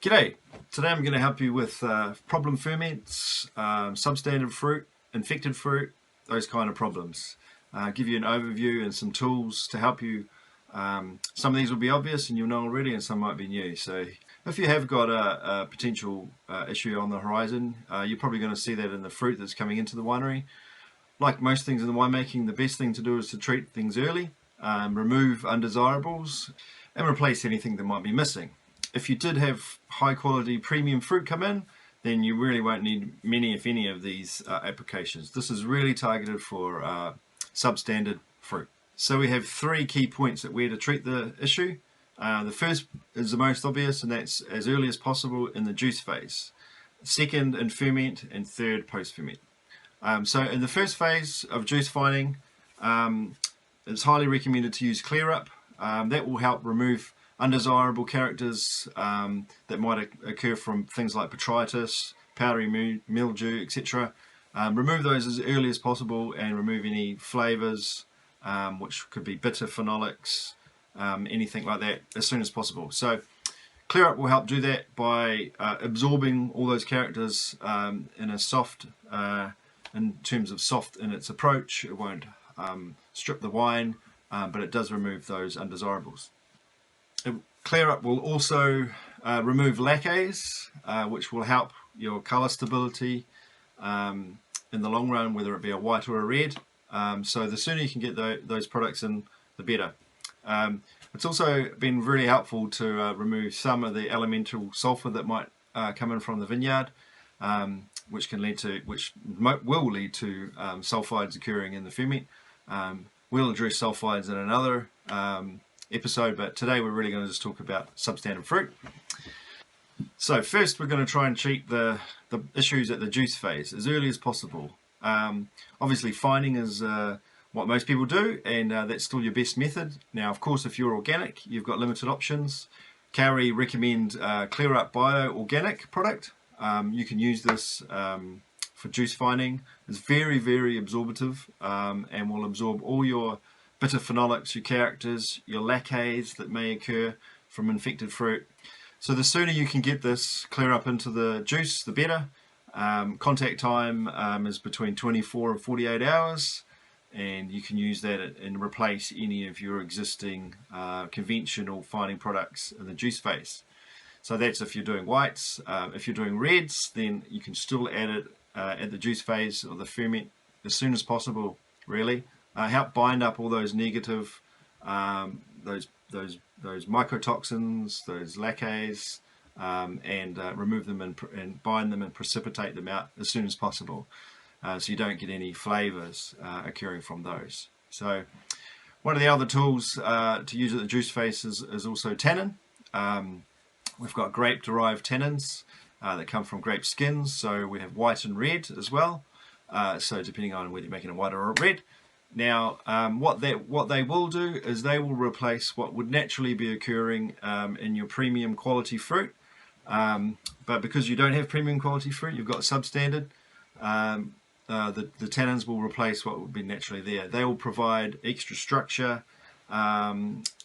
G'day, today I'm going to help you with problem ferments, substandard fruit, infected fruit, those kind of problems. Give you an overview and some tools to help you. Some of these will be obvious and you'll know already, and some might be new. So if you have got a potential issue on the horizon, you're probably going to see that in the fruit that's coming into the winery. Like most things in the winemaking, the best thing to do is to treat things early, remove undesirables, and replace anything that might be missing. If you did have high quality premium fruit come in, then you really won't need many, if any, of these applications. This is really targeted for substandard fruit. So we have three key points at where to treat the issue. The first is the most obvious, and that's as early as possible in the juice phase. Second, in ferment, and third, post-ferment. So in the first phase of juice finding, it's highly recommended to use clear up. That will help remove undesirable characters that might occur from things like botrytis, powdery mildew, etc. Remove those as early as possible and remove any flavours, which could be bitter phenolics, anything like that, as soon as possible. So clear up will help do that by absorbing all those characters in a soft, in terms of soft in its approach. It won't strip the wine, but it does remove those undesirables. Clear up will also remove laccase, which will help your colour stability in the long run, whether it be a white or a red. So the sooner you can get those products in, the better. It's also been really helpful to remove some of the elemental sulfur that might come in from the vineyard, which will lead to sulfides occurring in the ferment. We'll address sulfides in another episode, but today we're really going to just talk about substandard fruit. So first we're going to try and treat the issues at the juice phase as early as possible. Obviously finding is what most people do, and that's still your best method. Now of course if you're organic, you've got limited options. Cowrie recommend Clear Up Bio organic product. You can use this for juice finding. It's very, very absorbative and will absorb all your bitter phenolics, your characters, your laccase that may occur from infected fruit. So the sooner you can get this clear up into the juice, the better. Contact time is between 24 and 48 hours, and you can use that and replace any of your existing conventional finding products in the juice phase. So that's if you're doing whites. If you're doing reds, then you can still add it at the juice phase or the ferment as soon as possible, really. Help bind up all those negative, those mycotoxins, those laccase, and remove them and bind them and precipitate them out as soon as possible, so you don't get any flavors occurring from those. So one of the other tools to use at the juice phase is also tannin. We've got grape-derived tannins that come from grape skins, so we have white and red as well. So depending on whether you're making a white or a red. Now, what they will do is they will replace what would naturally be occurring in your premium quality fruit. But because you don't have premium quality fruit, you've got substandard. The tannins will replace what would be naturally there. They will provide extra structure,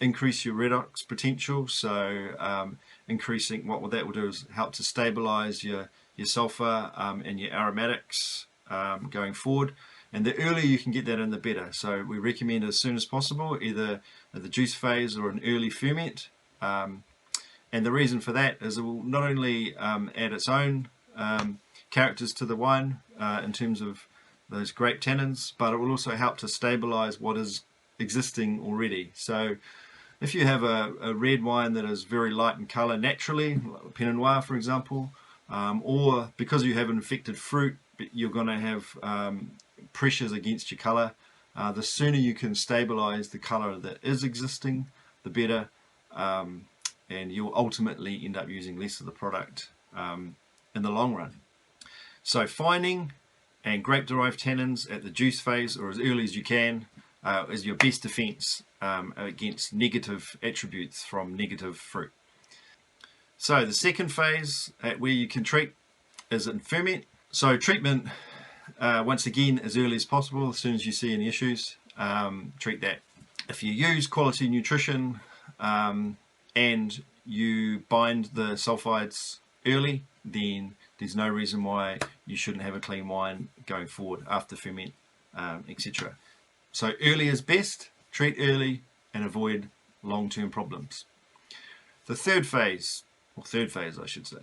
increase your redox potential. So increasing what that will do is help to stabilize your sulfur and your aromatics going forward. And the earlier you can get that in, the better. So we recommend as soon as possible, either at the juice phase or an early ferment. And the reason for that is it will not only add its own characters to the wine in terms of those grape tannins, but it will also help to stabilize what is existing already. So if you have a red wine that is very light in color naturally, like Pinot Noir for example, or because you have infected fruit, you're going to have pressures against your color. The sooner you can stabilize the color that is existing, the better, and you'll ultimately end up using less of the product in the long run. So finding and grape-derived tannins at the juice phase or as early as you can is your best defense against negative attributes from negative fruit. So the second phase at where you can treat is in ferment. So treatment, once again, as early as possible. As soon as you see any issues, treat that. If you use quality nutrition and you bind the sulfides early, then there's no reason why you shouldn't have a clean wine going forward after ferment, etc. So early is best, treat early and avoid long-term problems. The third phase I should say,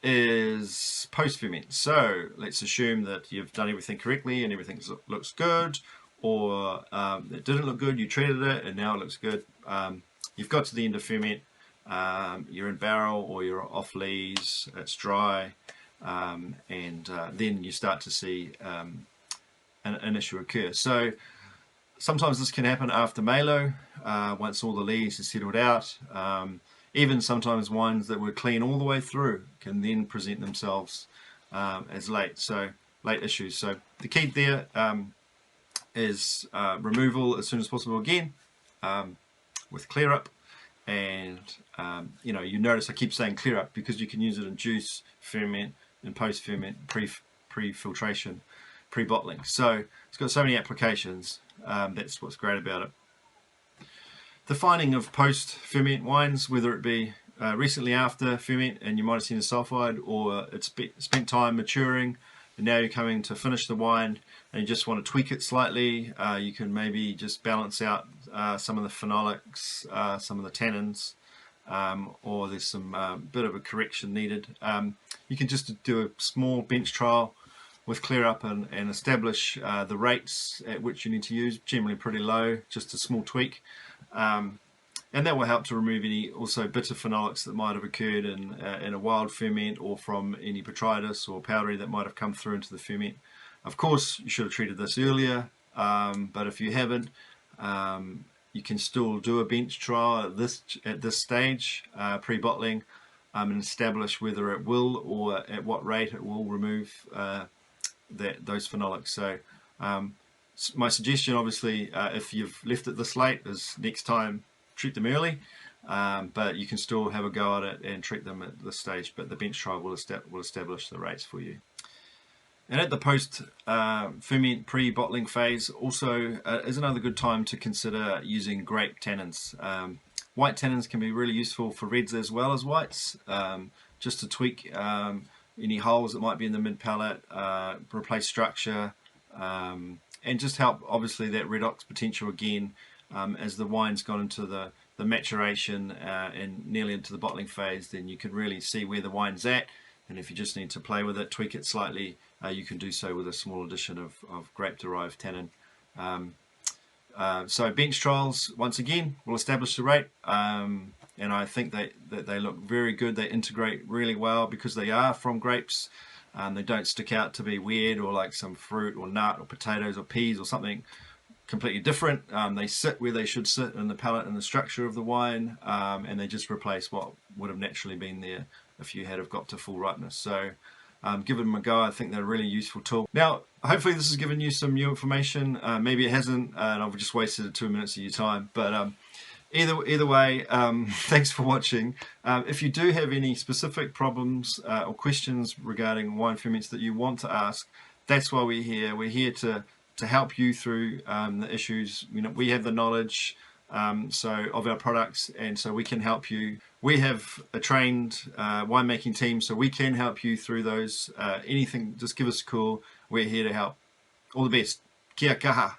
is post-ferment. So let's assume that you've done everything correctly and everything looks good, or it didn't look good, you treated it and now it looks good. You've got to the end of ferment, you're in barrel or you're off lees, it's dry, and then you start to see an issue occur. So sometimes this can happen after malo, once all the lees are settled out. Even sometimes wines that were clean all the way through can then present themselves as late issues. So the key there is removal as soon as possible again, with clear up. And you notice I keep saying clear up because you can use it in juice, ferment, and post ferment, pre-filtration, pre-bottling. So it's got so many applications. That's what's great about it. The finding of post-ferment wines, whether it be recently after ferment and you might have seen a sulfide, or it's spent time maturing and now you're coming to finish the wine and you just want to tweak it slightly, you can maybe just balance out some of the phenolics, some of the tannins, or there's some bit of a correction needed. You can just do a small bench trial with clear up and establish the rates at which you need to use, generally pretty low, just a small tweak. And that will help to remove any also bitter phenolics that might have occurred in a wild ferment, or from any botrytis or powdery that might have come through into the ferment. Of course, you should have treated this earlier, but if you haven't, you can still do a bench trial at this stage, pre-bottling, and establish whether it will or at what rate it will remove those phenolics. So my suggestion, obviously, if you've left it this late, is next time treat them early, but you can still have a go at it and treat them at this stage, but the bench trial will establish the rates for you. And at the post ferment pre-bottling phase also is another good time to consider using grape tannins. White tannins can be really useful for reds as well as whites, just to tweak any holes that might be in the mid palate, replace structure, and just help obviously that redox potential again as the wine's gone into the maturation and nearly into the bottling phase. Then you can really see where the wine's at, and if you just need to play with it, tweak it slightly, you can do so with a small addition of grape derived tannin. So bench trials once again will establish the rate, and I think that they look very good. They integrate really well because they are from grapes. They don't stick out to be weird or like some fruit or nut or potatoes or peas or something completely different. They sit where they should sit in the palate and the structure of the wine, and they just replace what would have naturally been there if you had got to full ripeness. So give them a go. I think they're a really useful tool. Now, hopefully this has given you some new information. Maybe it hasn't, and I've just wasted 2 minutes of your time. But either way, thanks for watching. If you do have any specific problems or questions regarding wine ferments that you want to ask, that's why we're here. We're here to help you through the issues. We have the knowledge of our products, and so we can help you. We have a trained winemaking team, so we can help you through those. Anything, just give us a call. We're here to help. All the best. Kia kaha.